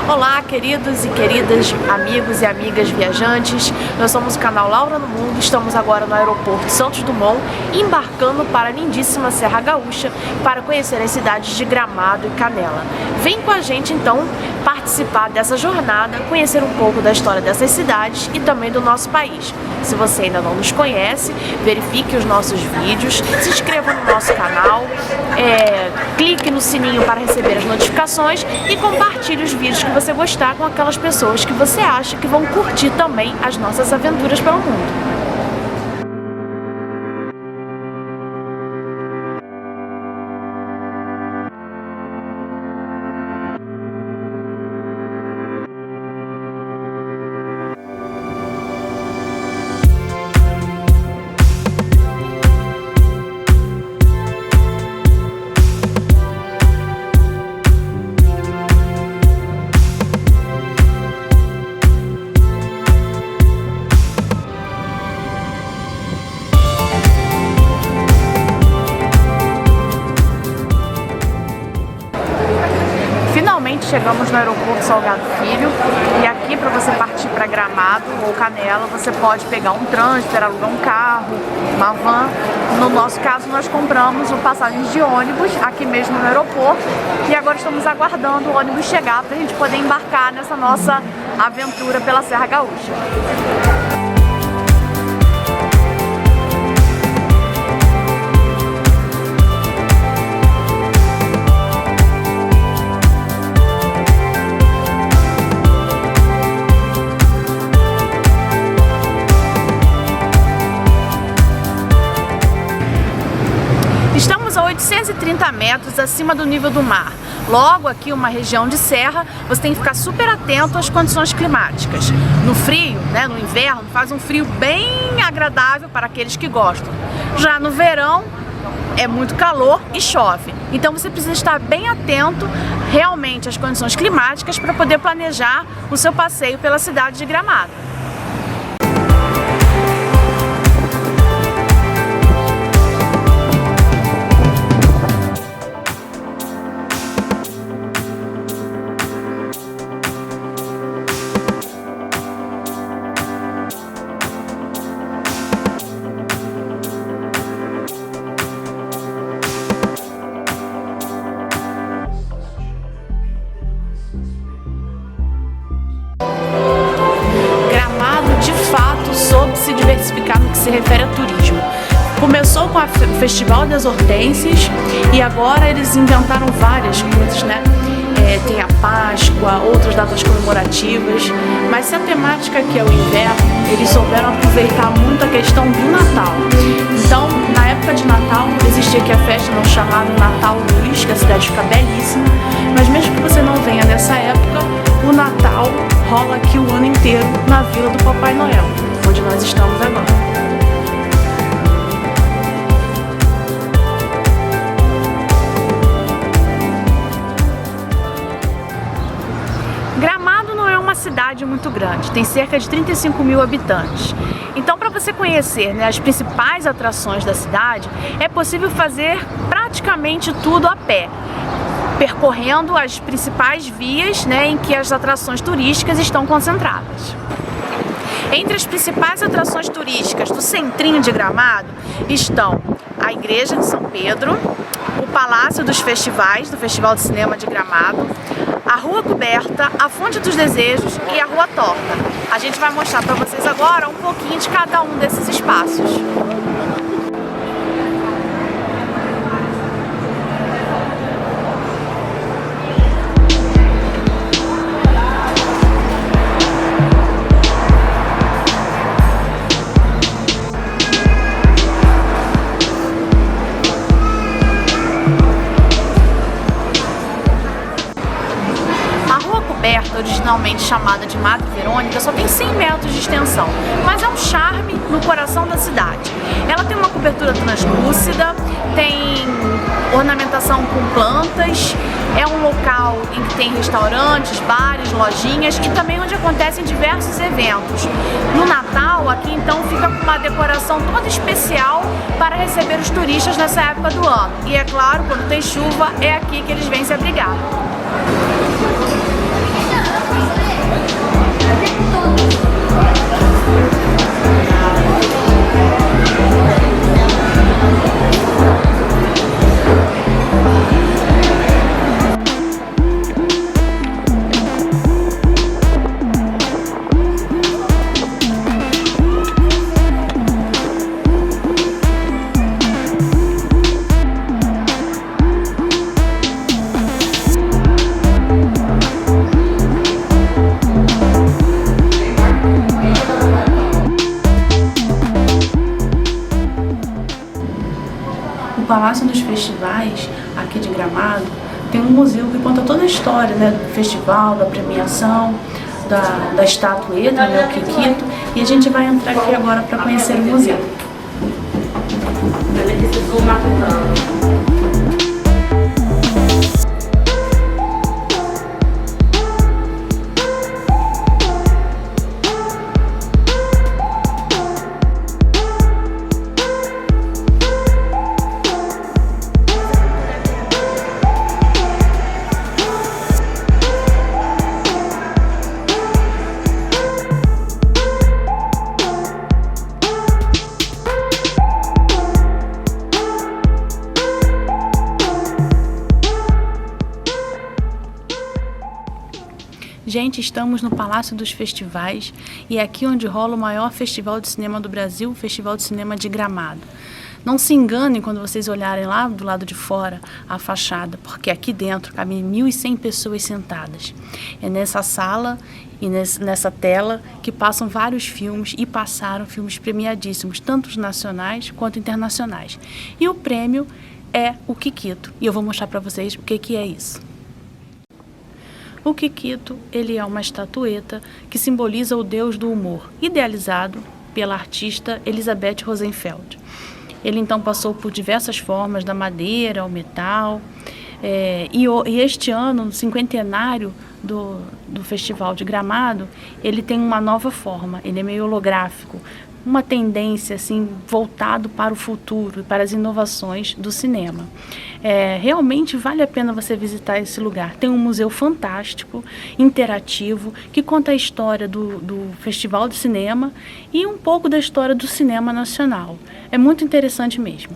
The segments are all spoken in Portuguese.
Olá, queridos e queridas, amigos e amigas viajantes. Nós somos o canal Laura no Mundo. Estamos agora no aeroporto Santos Dumont, embarcando para a lindíssima Serra Gaúcha para conhecer as cidades de Gramado e Canela. Vem com a gente então participar dessa jornada, conhecer um pouco da história dessas cidades e também do nosso país. Se você ainda não nos conhece, verifique os nossos vídeos, se inscreva no nosso canal, clique no sininho para receber as notificações e compartilhe os vídeos que você gostar com aquelas pessoas que você acha que vão curtir também as nossas aventuras pelo mundo. Finalmente chegamos no aeroporto Salgado Filho e aqui, para você partir para Gramado ou Canela, você pode pegar um transfer, alugar um carro, uma van. No nosso caso, nós compramos passagens de ônibus aqui mesmo no aeroporto e agora estamos aguardando o ônibus chegar para a gente poder embarcar nessa nossa aventura pela Serra Gaúcha. Estamos a 830 metros acima do nível do mar. Logo aqui, uma região de serra, você tem que ficar super atento às condições climáticas. No frio, no inverno, faz um frio bem agradável para aqueles que gostam. Já no verão, é muito calor e chove. Então você precisa estar bem atento realmente às condições climáticas para poder planejar o seu passeio pela cidade de Gramado. Soube se diversificar no que se refere a turismo. Começou com o Festival das Hortênsias e agora eles inventaram várias coisas, tem a Páscoa, outras datas comemorativas, mas se a temática aqui é o inverno, eles souberam aproveitar muito a questão do Natal. Então, na época de Natal, existe aqui a festa chamada Natal Luz, que a cidade fica belíssima, mas mesmo que você não venha nessa época, o Natal rola aqui o ano inteiro na Vila do Papai Noel, onde nós estamos agora. Gramado não é uma cidade muito grande, tem cerca de 35 mil habitantes. Então, para você conhecer as principais atrações da cidade, é possível fazer praticamente tudo a pé, percorrendo as principais vias em que as atrações turísticas estão concentradas. Entre as principais atrações turísticas do centrinho de Gramado estão a Igreja de São Pedro, o Palácio dos Festivais, do Festival de Cinema de Gramado, a Rua Coberta, a Fonte dos Desejos e a Rua Torta. A gente vai mostrar para vocês agora um pouquinho de cada um desses espaços. Originalmente chamada de Madre Verônica, só tem 100 metros de extensão, mas é um charme no coração da cidade. Ela tem uma cobertura translúcida, tem ornamentação com plantas, é um local em que tem restaurantes, bares, lojinhas e também onde acontecem diversos eventos. No Natal, aqui então fica com uma decoração toda especial para receber os turistas nessa época do ano. E é claro, quando tem chuva, é aqui que eles vêm se abrigar. Palácio dos Festivais, aqui de Gramado, tem um museu que conta toda a história, né, do festival, da premiação, da estatueta, né, o Kikito, e a gente vai entrar aqui agora para conhecer o museu. Gente, estamos no Palácio dos Festivais e é aqui onde rola o maior festival de cinema do Brasil, o Festival de Cinema de Gramado. Não se enganem quando vocês olharem lá do lado de fora a fachada, porque aqui dentro cabem 1.100 pessoas sentadas. É nessa sala e nessa tela que passam vários filmes e passaram filmes premiadíssimos, tanto os nacionais quanto internacionais. E o prêmio é o Kikito. E eu vou mostrar para vocês o que é isso. O Kikito, ele é uma estatueta que simboliza o deus do humor, idealizado pela artista Elizabeth Rosenfeld. Ele então passou por diversas formas, da madeira ao metal, e este ano, no cinquentenário do Festival de Gramado, ele tem uma nova forma, ele é meio holográfico, uma tendência assim, voltado para o futuro, para as inovações do cinema. Realmente vale a pena você visitar esse lugar. Tem um museu fantástico, interativo, que conta a história do Festival de Cinema e um pouco da história do cinema nacional. É muito interessante mesmo.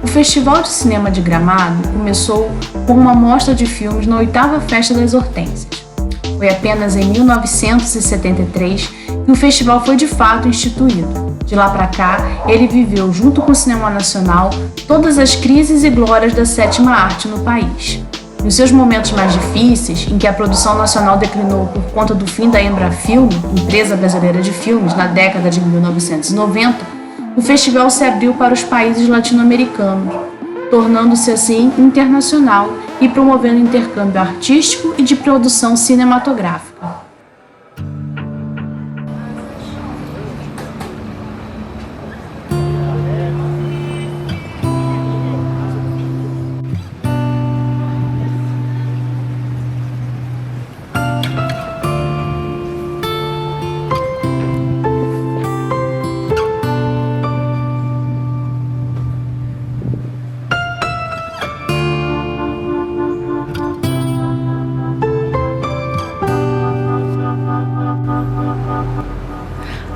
O Festival de Cinema de Gramado começou com uma mostra de filmes na 8ª Festa das Hortênsias. Foi apenas em 1973 que o festival foi de fato instituído. De lá para cá, ele viveu, junto com o cinema nacional, todas as crises e glórias da 7ª arte no país. Nos seus momentos mais difíceis, em que a produção nacional declinou por conta do fim da Embrafilme, empresa brasileira de filmes, na década de 1990, o festival se abriu para os países latino-americanos, tornando-se assim internacional e promovendo intercâmbio artístico e de produção cinematográfica.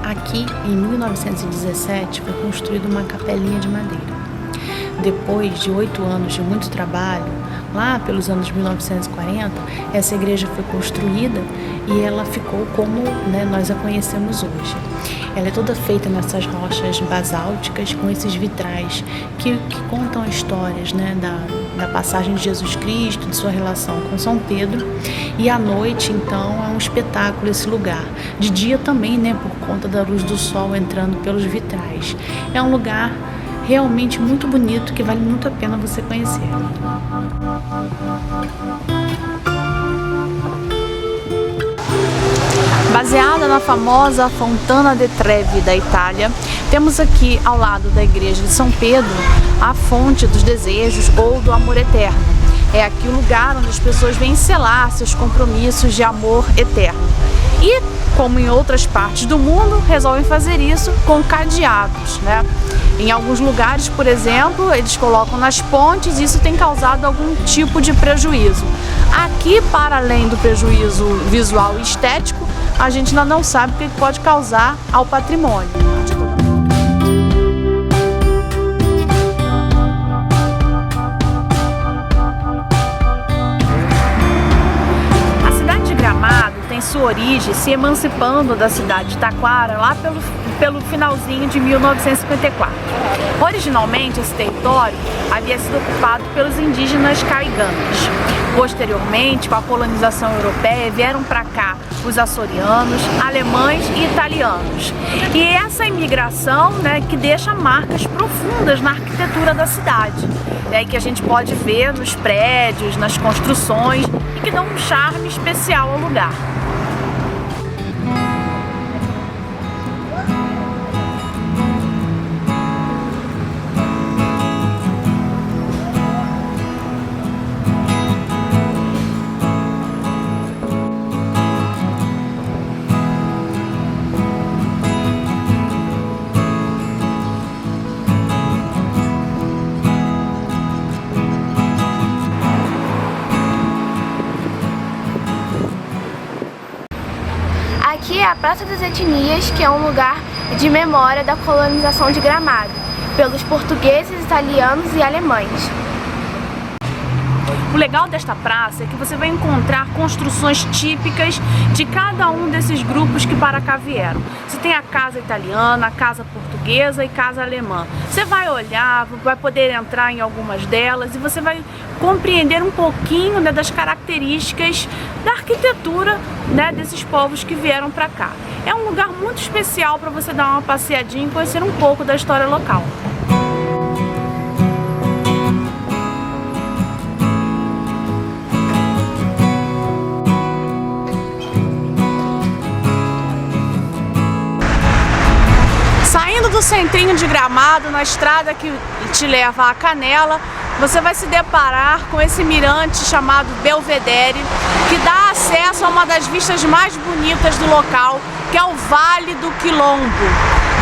Aqui, em 1917, foi construída uma capelinha de madeira. Depois de 8 anos de muito trabalho, lá pelos anos 1940, essa igreja foi construída e ela ficou como nós a conhecemos hoje. Ela é toda feita nessas rochas basálticas, com esses vitrais que contam histórias da passagem de Jesus Cristo, de sua relação com São Pedro. E à noite, então, é um espetáculo esse lugar. De dia também, por conta da luz do sol entrando pelos vitrais. É um lugar realmente muito bonito, que vale muito a pena você conhecer. Baseada na famosa Fontana di Trevi da Itália, temos aqui ao lado da igreja de São Pedro a fonte dos desejos ou do amor eterno. É aqui o lugar onde as pessoas vêm selar seus compromissos de amor eterno. E, como em outras partes do mundo, resolvem fazer isso com cadeados, Em alguns lugares, por exemplo, eles colocam nas pontes e isso tem causado algum tipo de prejuízo. Aqui, para além do prejuízo visual e estético, a gente ainda não sabe o que pode causar ao patrimônio. A cidade de Gramado tem sua origem se emancipando da cidade de Taquara lá pelo finalzinho de 1954. Originalmente, esse território havia sido ocupado pelos indígenas caigangues. Posteriormente, com a colonização europeia, vieram para cá os açorianos, alemães e italianos. E essa imigração, né, que deixa marcas profundas na arquitetura da cidade, né, que a gente pode ver nos prédios, nas construções, e que dão um charme especial ao lugar. Aqui é a Praça das Etnias, que é um lugar de memória da colonização de Gramado, pelos portugueses, italianos e alemães. O legal desta praça é que você vai encontrar construções típicas de cada um desses grupos que para cá vieram. Você tem a casa italiana, a casa portuguesa e casa alemã. Você vai olhar, vai poder entrar em algumas delas e você vai compreender um pouquinho, né, das características da arquitetura, né, desses povos que vieram para cá. É um lugar muito especial para você dar uma passeadinha e conhecer um pouco da história local. Saindo do centrinho de Gramado, na estrada que te leva à Canela, você vai se deparar com esse mirante chamado Belvedere, que dá acesso a uma das vistas mais bonitas do local, que é o Vale do Quilombo.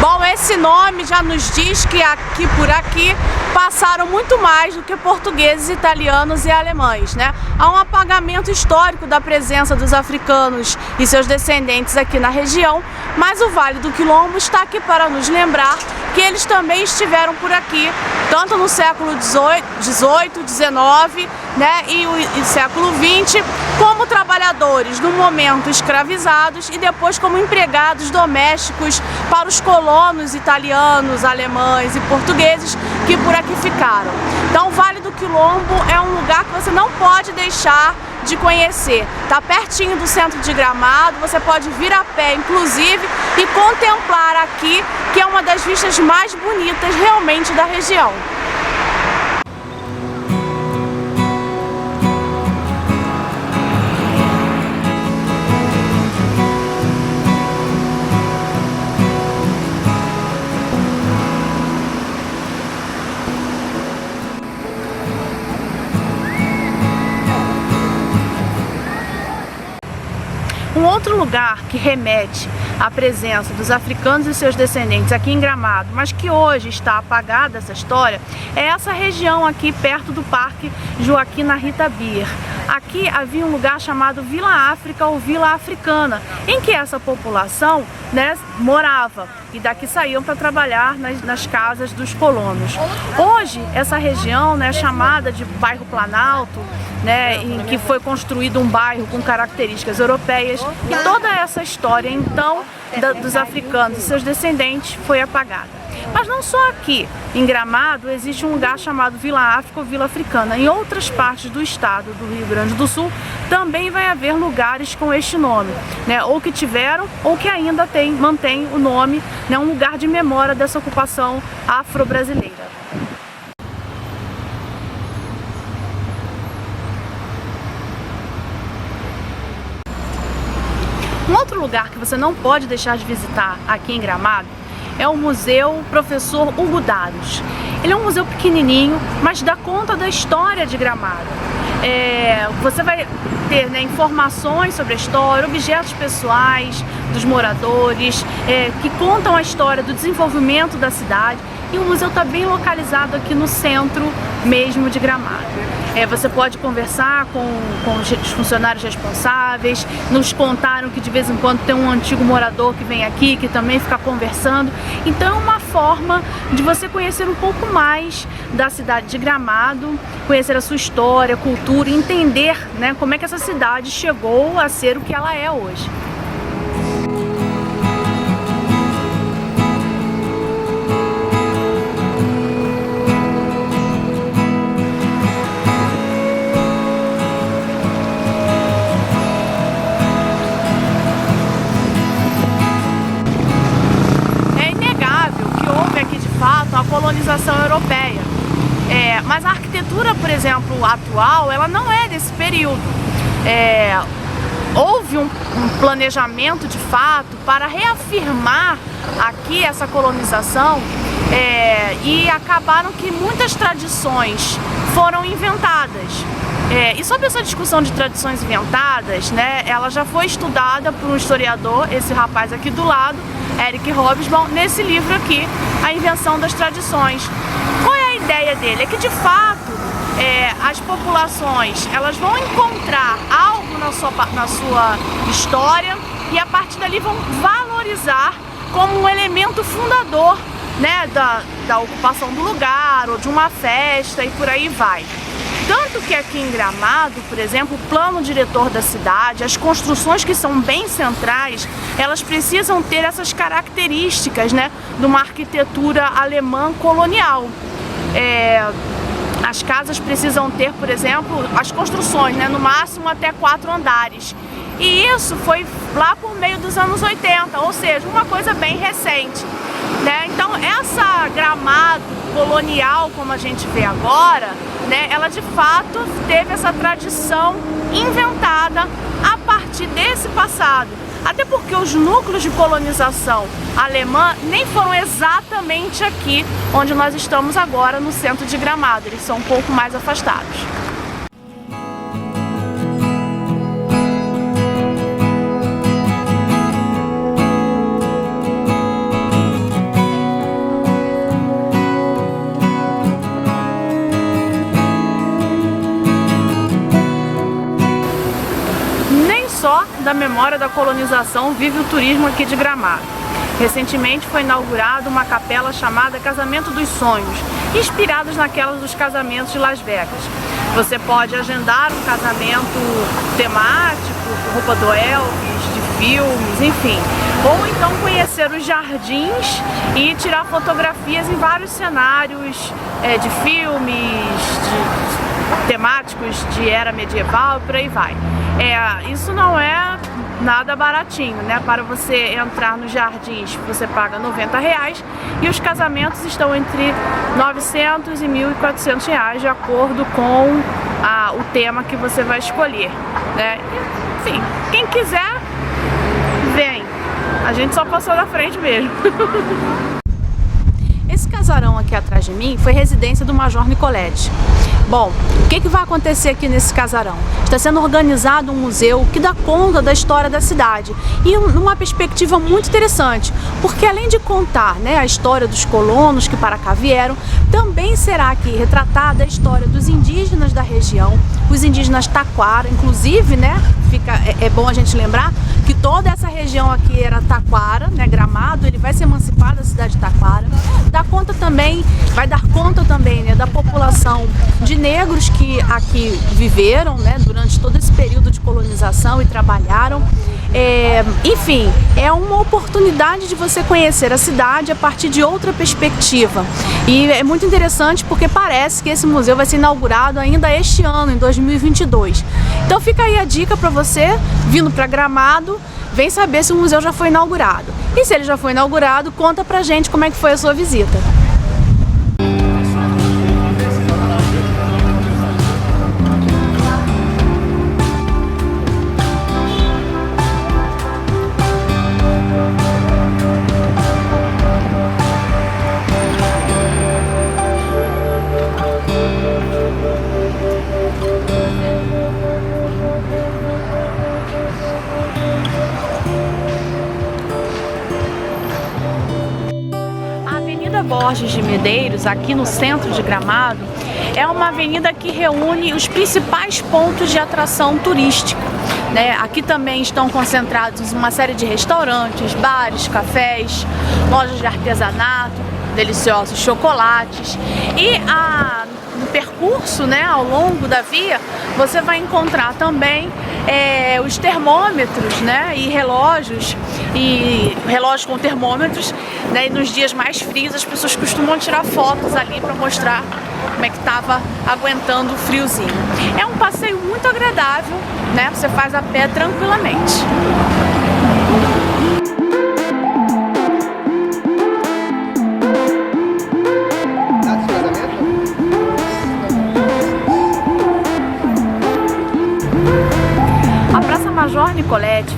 Bom, esse nome já nos diz que aqui por aqui passaram muito mais do que portugueses, italianos e alemães, né? Há um apagamento histórico da presença dos africanos e seus descendentes aqui na região, mas o Vale do Quilombo está aqui para nos lembrar que eles também estiveram por aqui, tanto no século XVIII, XIX, né, e século XX, como trabalhadores no momento escravizados e depois como empregados domésticos para os colonos italianos, alemães e portugueses que por aqui ficaram. Então o Vale do Quilombo é um lugar que você não pode deixar de conhecer. Está pertinho do centro de Gramado, você pode vir a pé inclusive e contemplar aqui, que é uma das vistas mais bonitas realmente da região. Um outro lugar que remete à presença dos africanos e seus descendentes aqui em Gramado, mas que hoje está apagada essa história, é essa região aqui perto do Parque Joaquina Rita Bier. Aqui havia um lugar chamado Vila África ou Vila Africana, em que essa população, né, morava e daqui saíam para trabalhar nas casas dos colonos. Hoje essa região, né, é chamada de bairro Planalto, né, em que foi construído um bairro com características europeias, e toda essa história então dos africanos e seus descendentes foi apagada. Mas não só aqui, em Gramado existe um lugar chamado Vila África ou Vila Africana. Em outras partes do estado do Rio Grande do Sul também vai haver lugares com este nome, né, ou que tiveram ou que ainda mantém o nome, né, um lugar de memória dessa ocupação afro-brasileira. Um outro lugar que você não pode deixar de visitar aqui em Gramado é o Museu Professor Hugo Daros. Ele é um museu pequenininho, mas dá conta da história de Gramado. Você vai ter, né, informações sobre a história, objetos pessoais dos moradores, que contam a história do desenvolvimento da cidade. E o museu está bem localizado aqui no centro mesmo de Gramado. Você pode conversar com os funcionários responsáveis, nos contaram que de vez em quando tem um antigo morador que vem aqui, que também fica conversando. Então é uma forma de você conhecer um pouco mais da cidade de Gramado, conhecer a sua história, cultura e entender, né, como é que essa cidade chegou a ser o que ela é hoje. colonização europeia. Mas a arquitetura, por exemplo, atual, ela não é desse período. Houve um planejamento de fato para reafirmar aqui essa colonização e acabaram que muitas tradições foram inventadas. E sobre essa discussão de tradições inventadas, né, ela já foi estudada por um historiador, esse rapaz aqui do lado, Eric Hobsbawm, nesse livro aqui, A Invenção das Tradições. Qual é a ideia dele? É que de fato as populações elas vão encontrar algo na sua história e a partir dali vão valorizar como um elemento fundador, né, da ocupação do lugar ou de uma festa e por aí vai. Tanto que aqui em Gramado, por exemplo, o plano diretor da cidade, as construções que são bem centrais, elas precisam ter essas características, né, de uma arquitetura alemã colonial. As casas precisam ter, por exemplo, as construções, né, no máximo até 4 andares. E isso foi lá por meio dos anos 80, ou seja, uma coisa bem recente, né? Então essa Gramado colonial, como a gente vê agora, né, ela de fato teve essa tradição inventada a partir desse passado. Até porque os núcleos de colonização alemã nem foram exatamente aqui onde nós estamos agora, no centro de Gramado. Eles são um pouco mais afastados. Só da memória da colonização vive o turismo aqui de Gramado. Recentemente foi inaugurada uma capela chamada Casamento dos Sonhos, inspirados naquelas dos casamentos de Las Vegas. Você pode agendar um casamento temático, com roupa do Elvis, de filmes, enfim. Ou então conhecer os jardins e tirar fotografias em vários cenários de filmes, temáticos de era medieval e por aí vai. Isso não é nada baratinho, né? Para você entrar nos jardins você paga R$90 e os casamentos estão entre R$900 e R$1.400 de acordo com o tema que você vai escolher, né? Enfim, quem quiser, vem. A gente só passou na frente mesmo. Esse casarão aqui atrás de mim foi residência do Major Nicoletti. Bom, o que vai acontecer aqui nesse casarão? Está sendo organizado um museu que dá conta da história da cidade e numa perspectiva muito interessante, porque além de contar, né, a história dos colonos que para cá vieram, também será aqui retratada a história dos indígenas da região, os indígenas taquara, inclusive, né, é bom a gente lembrar que toda essa região aqui era taquara, né, Gramado, ele vai se emancipar da cidade de Taquara. Vai dar conta também, né, da população de negros que aqui viveram, né, durante todo esse período de colonização e trabalharam. Enfim, é uma oportunidade de você conhecer a cidade a partir de outra perspectiva. E é muito interessante porque parece que esse museu vai ser inaugurado ainda este ano, em 2022. Então fica aí a dica para você, vindo para Gramado, vem saber se o museu já foi inaugurado. E se ele já foi inaugurado, conta pra gente como é que foi a sua visita. Borges de Medeiros, aqui no centro de Gramado, é uma avenida que reúne os principais pontos de atração turística, né? Aqui também estão concentrados uma série de restaurantes, bares, cafés, lojas de artesanato, deliciosos chocolates e no percurso, né, ao longo da via, você vai encontrar também os termômetros, né, e relógios com termômetros, né, e nos dias mais frios as pessoas costumam tirar fotos ali para mostrar como é que estava aguentando o friozinho. É um passeio muito agradável, né, você faz a pé tranquilamente.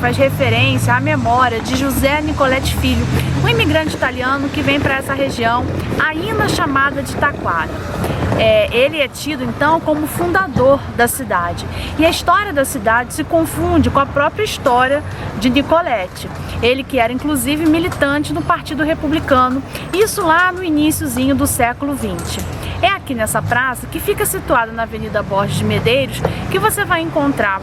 faz referência à memória de José Nicoletti Filho, um imigrante italiano que vem para essa região, ainda chamada de Taquara. Ele é tido então como fundador da cidade, e a história da cidade se confunde com a própria história de Nicoletti, ele que era inclusive militante do Partido Republicano, isso lá no iniciozinho do século XX. É aqui nessa praça, que fica situada na Avenida Borges de Medeiros, que você vai encontrar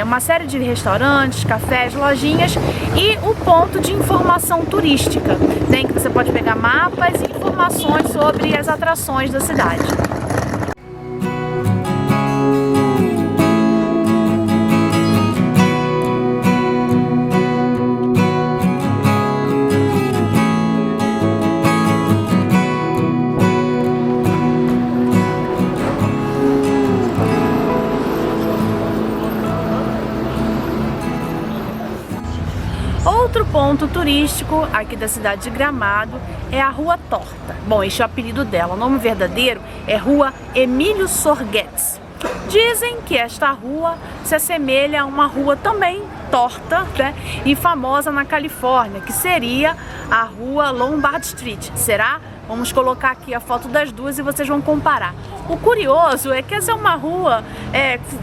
uma série de restaurantes, cafés, lojinhas e o ponto de informação turística, em que você pode pegar mapas e informações sobre as atrações da cidade. Outro ponto turístico aqui da cidade de Gramado é a Rua Torta. Bom, este é o apelido dela, o nome verdadeiro é Rua Emílio Sorguetes. Dizem que esta rua se assemelha a uma rua também torta, né, e famosa na Califórnia, que seria a Rua Lombard Street. Será? Vamos colocar aqui a foto das duas e vocês vão comparar. O curioso é que essa é uma rua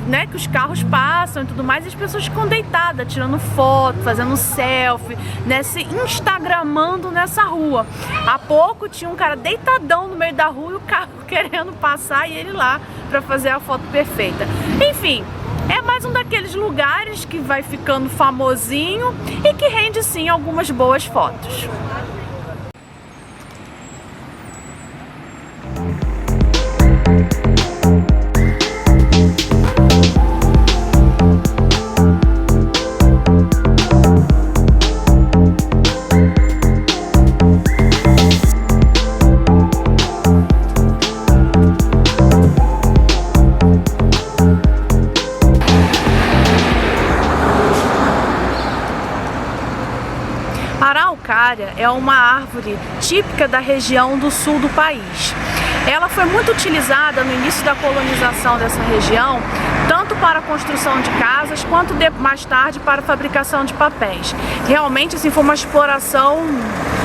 né, que os carros passam e tudo mais, e as pessoas ficam deitadas, tirando foto, fazendo selfie, né, se instagramando nessa rua. Há pouco tinha um cara deitadão no meio da rua e o carro querendo passar e ele lá para fazer a foto perfeita. Enfim, é mais um daqueles lugares que vai ficando famosinho e que rende sim algumas boas fotos. A araucária é uma árvore típica da região do sul do país. Ela foi muito utilizada no início da colonização dessa região, tanto para a construção de casas, quanto mais tarde para a fabricação de papéis. Realmente, assim, foi uma exploração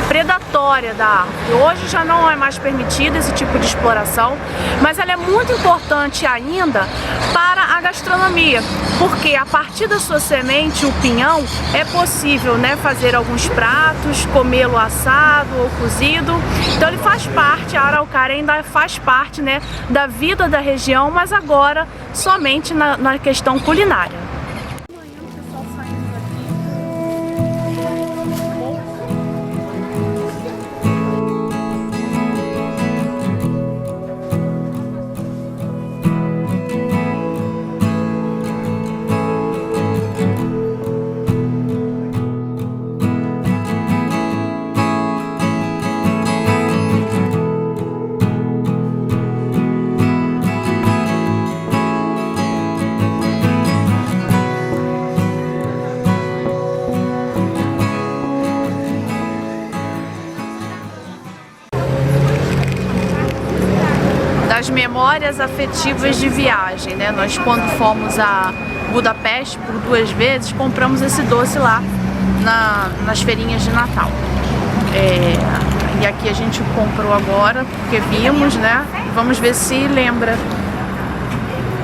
predatória da árvore. Hoje já não é mais permitido esse tipo de exploração, mas ela é muito importante ainda para a gastronomia, porque a partir da sua semente, o pinhão, é possível, né, fazer alguns pratos, comê-lo assado ou cozido. Então ele faz parte, a araucária ainda faz parte, né, da vida da região, mas agora somente na questão culinária. As memórias afetivas de viagem, né? Nós, quando fomos a Budapeste por 2 vezes, compramos esse doce lá nas feirinhas de Natal. E aqui a gente comprou agora porque vimos, né? E vamos ver se lembra.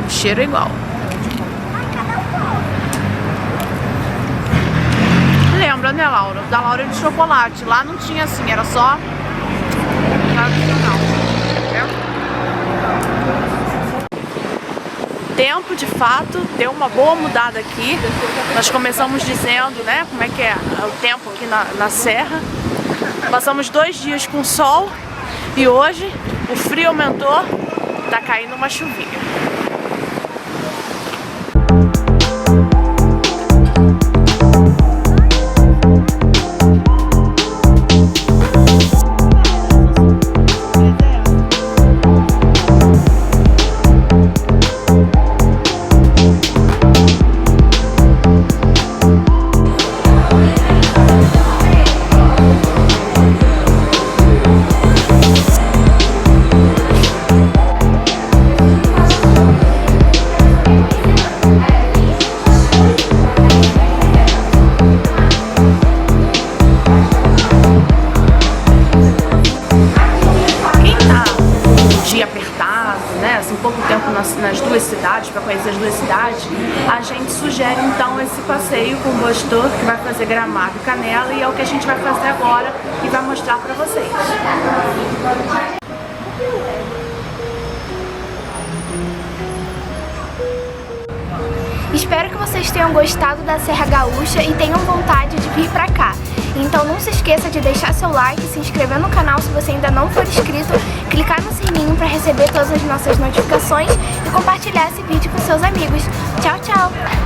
O cheiro é igual. Lembra, né, Laura? Da Laura é de chocolate. Lá não tinha assim, era só tradicional. Tempo, de fato, deu uma boa mudada aqui. Nós começamos dizendo, né, como é que é o tempo aqui na serra. Passamos 2 dias com sol e hoje o frio aumentou, tá caindo uma chuvinha. dia apertado, né, assim, pouco tempo nas duas cidades, para conhecer as duas cidades, a gente sugere então esse passeio com o Bus Tour, que vai fazer Gramado e Canela, e é o que a gente vai fazer agora e vai mostrar para vocês. Espero que vocês tenham gostado da Serra Gaúcha e tenham vontade de vir pra cá. Então não se esqueça de deixar seu like, se inscrever no canal se você ainda não for inscrito, clicar no sininho para receber todas as nossas notificações e compartilhar esse vídeo com seus amigos. Tchau, tchau!